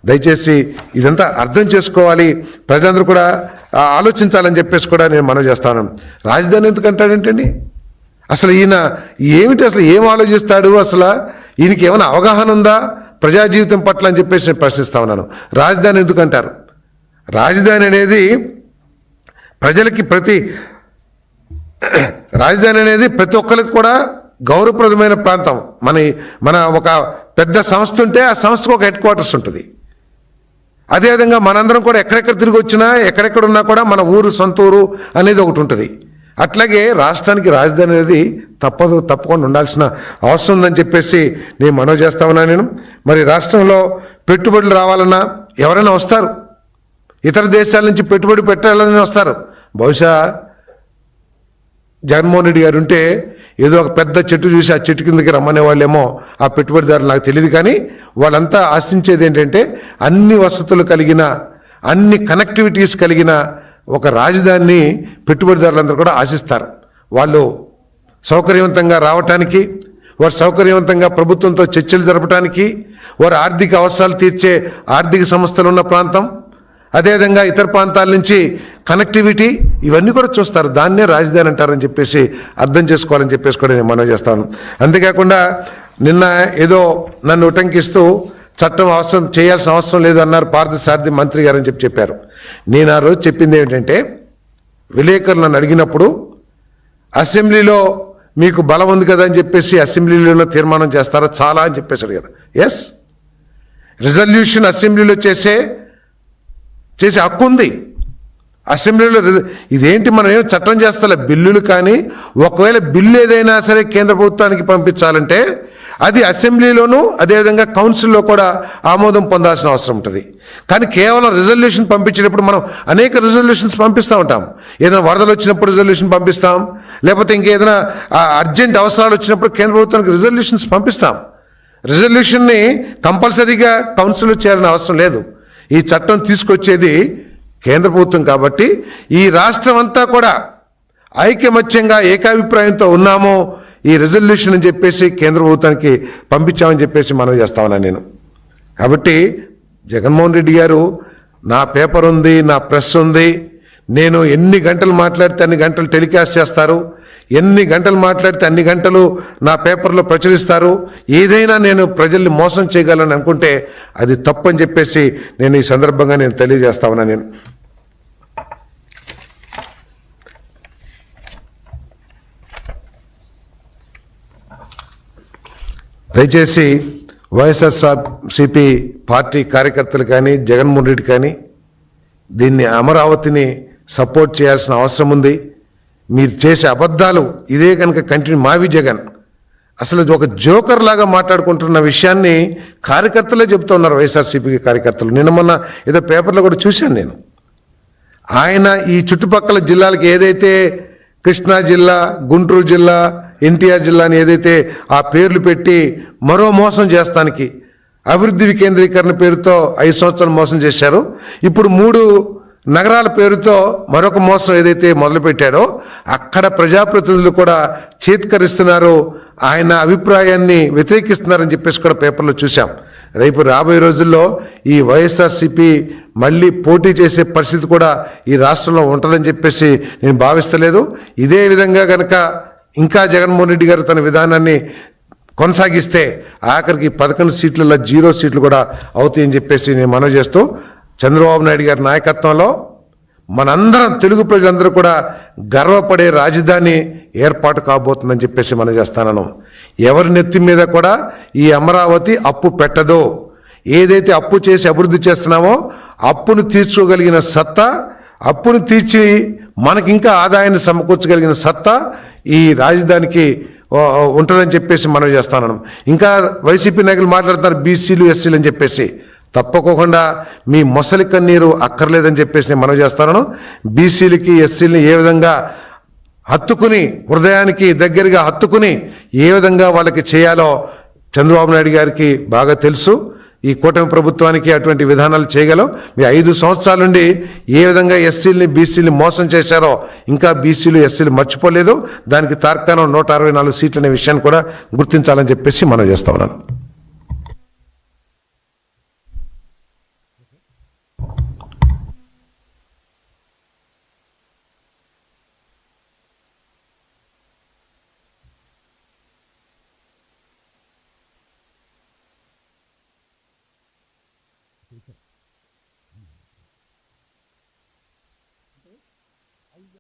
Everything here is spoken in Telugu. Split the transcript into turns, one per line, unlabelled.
దయచేసి ఇదంతా అర్థం చేసుకోవాలి, ప్రజలందరూ కూడా ఆలోచించాలని చెప్పేసి కూడా నేను మనవి చేస్తాను. రాజధాని ఎందుకంటాడేంటండి? అసలు ఈయన ఏమిటి, అసలు ఏం ఆలోచిస్తాడు, అసలు ఈయనకి ఏమైనా అవగాహన ఉందా ప్రజా జీవితం పట్ల అని చెప్పేసి నేను ప్రశ్నిస్తా ఉన్నాను. రాజధాని ఎందుకంటారు? రాజధాని అనేది ప్రతి ఒక్కరికి కూడా గౌరవప్రదమైన ప్రాంతం. మన ఒక పెద్ద సంస్థ ఉంటే ఆ సంస్థకు ఒక హెడ్ క్వార్టర్స్ ఉంటుంది. అదేవిధంగా మనందరం కూడా ఎక్కడెక్కడ తిరిగి వచ్చినా ఎక్కడెక్కడ ఉన్నా కూడా మన ఊరు సొంతూరు అనేది ఒకటి ఉంటుంది. అట్లాగే రాష్ట్రానికి రాజధాని అనేది తప్పకుండా ఉండాల్సిన అవసరం ఉందని చెప్పేసి నేను మనవి చేస్తా ఉన్నాను. మరి రాష్ట్రంలో పెట్టుబడులు రావాలన్నా ఎవరైనా వస్తారు, ఇతర దేశాల నుంచి పెట్టుబడి పెట్టాలని వస్తారు. బహుశా జగన్మోహన్ రెడ్డి గారు ఉంటే ఏదో ఒక పెద్ద చెట్టు చూసి ఆ చెట్టు కిందకి రమ్మనే వాళ్ళేమో ఆ పెట్టుబడిదారులు, నాకు తెలియదు. కానీ వాళ్ళంతా ఆశించేది ఏంటంటే అన్ని వసతులు కలిగిన, అన్ని కనెక్టివిటీస్ కలిగిన ఒక రాజధానిని పెట్టుబడిదారులందరూ కూడా ఆశిస్తారు. వాళ్ళు సౌకర్యవంతంగా రావటానికి, వారు సౌకర్యవంతంగా ప్రభుత్వంతో చర్చలు జరపడానికి, వారు ఆర్థిక అవసరాలు తీర్చే ఆర్థిక సంస్థలు ఉన్న ప్రాంతం, అదేవిధంగా ఇతర ప్రాంతాల నుంచి కనెక్టివిటీ, ఇవన్నీ కూడా చూస్తారు. దాన్నే రాజధాని అంటారని చెప్పేసి అర్థం చేసుకోవాలని చెప్పేసి కూడా నేను మనవి చేస్తాను. అంతేకాకుండా నిన్న ఏదో నన్ను ఉటంకిస్తూ చట్టం చేయాల్సిన అవసరం లేదు అన్నారు పార్థసారథి మంత్రి గారు అని చెప్పారు. నేను ఆ రోజు చెప్పింది ఏంటంటే, విలేకరులు నన్ను అడిగినప్పుడు అసెంబ్లీలో మీకు బలం ఉంది కదా అని చెప్పేసి అసెంబ్లీలో తీర్మానం చేస్తారా చాలా అని చెప్పేసి అడిగారు. ఎస్, రిజల్యూషన్ అసెంబ్లీలో చేసే హక్కు ఉంది. అసెంబ్లీలో ఇదేంటి, మనం ఏం చట్టం చేస్తా బిల్లులు, కానీ ఒకవేళ బిల్లు ఏదైనా సరే కేంద్ర ప్రభుత్వానికి పంపించాలంటే అది అసెంబ్లీలోనూ అదేవిధంగా కౌన్సిల్లో కూడా ఆమోదం పొందాల్సిన అవసరం ఉంటుంది. కానీ కేవలం రిజల్యూషన్ పంపించేటప్పుడు మనం అనేక రిజల్యూషన్స్ పంపిస్తూ ఉంటాం. ఏదైనా వరదలు వచ్చినప్పుడు రిజల్యూషన్ పంపిస్తాం, లేకపోతే ఇంకేదైనా అర్జెంట్ అవసరాలు వచ్చినప్పుడు కేంద్ర ప్రభుత్వానికి రిజల్యూషన్స్ పంపిస్తాం. రిజల్యూషన్ని కంపల్సరీగా కౌన్సిల్లో చేయాలని అవసరం లేదు. ఈ చట్టం తీసుకొచ్చేది కేంద్ర ప్రభుత్వం కాబట్టి ఈ రాష్ట్రం అంతా కూడా ఐకమత్యంగా ఏకాభిప్రాయంతో ఉన్నామో ఈ రిజల్యూషన్ అని చెప్పేసి కేంద్ర ప్రభుత్వానికి పంపించామని చెప్పేసి మనం చేస్తా ఉన్నాను నేను. కాబట్టి జగన్మోహన్ రెడ్డి గారు, నా పేపర్ ఉంది, నా ప్రెస్ ఉంది, నేను ఎన్ని గంటలు మాట్లాడితే అన్ని గంటలు టెలికాస్ట్ చేస్తారు, ఎన్ని గంటలు మాట్లాడితే అన్ని గంటలు నా పేపర్లో ప్రచురిస్తారు, ఏదైనా నేను ప్రజల్ని మోసం చేయగలను అనుకుంటే అది తప్పని చెప్పేసి నేను ఈ సందర్భంగా నేను తెలియజేస్తా ఉన్నా. నేను దయచేసి వైఎస్ఆర్సీపీ పార్టీ కార్యకర్తలు కానీ జగన్మోహన్ రెడ్డి కానీ దీన్ని అమరావతిని సపోర్ట్ చేయాల్సిన అవసరం ఉంది. మీరు చేసే అబద్ధాలు ఇదే కనుక కంటిన్యూ, మావి జగన్ అసలు ఒక జోకర్ లాగా మాట్లాడుకుంటున్న విషయాన్ని కార్యకర్తలే చెబుతూ ఉన్నారు, వైఎస్ఆర్సీపీ కార్యకర్తలు. నిన్న మొన్న ఏదో పేపర్లో కూడా చూశాను నేను. ఆయన ఈ చుట్టుపక్కల జిల్లాలకు ఏదైతే కృష్ణా జిల్లా, గుంటూరు జిల్లా, ఎన్టీఆర్ జిల్లాని ఏదైతే ఆ పేర్లు పెట్టి మరో మోసం చేస్తానికి అభివృద్ధి వికేంద్రీకరణ పేరుతో 5 సంవత్సరాలు మోసం చేశారు. ఇప్పుడు 3 నగరాల పేరుతో మరొక మోసం ఏదైతే మొదలుపెట్టాడో అక్కడ ప్రజాప్రతినిధులు కూడా చేత్కరిస్తున్నారు, ఆయన అభిప్రాయాన్ని వ్యతిరేకిస్తున్నారని చెప్పేసి కూడా పేపర్లో చూసాం. రేపు రాబోయే రోజుల్లో ఈ వైఎస్ఆర్సీపీ మళ్ళీ పోటీ చేసే పరిస్థితి కూడా ఈ రాష్ట్రంలో ఉంటుందని చెప్పేసి నేను భావిస్తలేదు. ఇదే విధంగా కనుక ఇంకా జగన్మోహన్ రెడ్డి గారు తన విధానాన్ని కొనసాగిస్తే ఆఖరికి 11 సీట్లలో 0 సీట్లు కూడా అవుతాయని చెప్పేసి నేను మనవి చేస్తూ, చంద్రబాబు నాయుడు గారి నాయకత్వంలో మనందరం తెలుగు ప్రజలందరూ కూడా గర్వపడే రాజధాని ఏర్పాటు కాబోతుందని చెప్పేసి మనం చేస్తాను. ఎవరి నెత్తి మీద కూడా ఈ అమరావతి అప్పు పెట్టదో. ఏదైతే అప్పు చేసి అభివృద్ధి చేస్తున్నామో అప్పును తీర్చుకోగలిగిన సత్తా, అప్పును తీర్చి మనకి ఇంకా ఆదాయాన్ని సమకూర్చగలిగిన సత్తా ఈ రాజధానికి ఉంటుందని చెప్పేసి మనం చేస్తాను. ఇంకా వైసీపీ నాయకులు మాట్లాడుతున్నారు బీసీలు, ఎస్సీలు అని చెప్పేసి. తప్పకోకుండా మీ మొసలి కన్నీరు అక్కర్లేదని చెప్పేసి నేను మనవి చేస్తాను. బీసీలకి, ఎస్సీలని ఏ విధంగా హత్తుకుని, హృదయానికి దగ్గరగా హత్తుకుని ఏ విధంగా వాళ్ళకి చేయాలో చంద్రబాబు నాయుడు గారికి బాగా తెలుసు. ఈ కూటమి ప్రభుత్వానికి అటువంటి విధానాలు చేయగలం. మీ 5 సంవత్సరాల నుండి ఏ విధంగా ఎస్సీలని, బీసీలని మోసం చేశారో ఇంకా బీసీలు, ఎస్సీలు మర్చిపోలేదు. దానికి తార్కాణం 164 సీట్లు అనే విషయాన్ని కూడా గుర్తించాలని చెప్పేసి మనం చేస్తా ఉన్నాను.
చేశారు.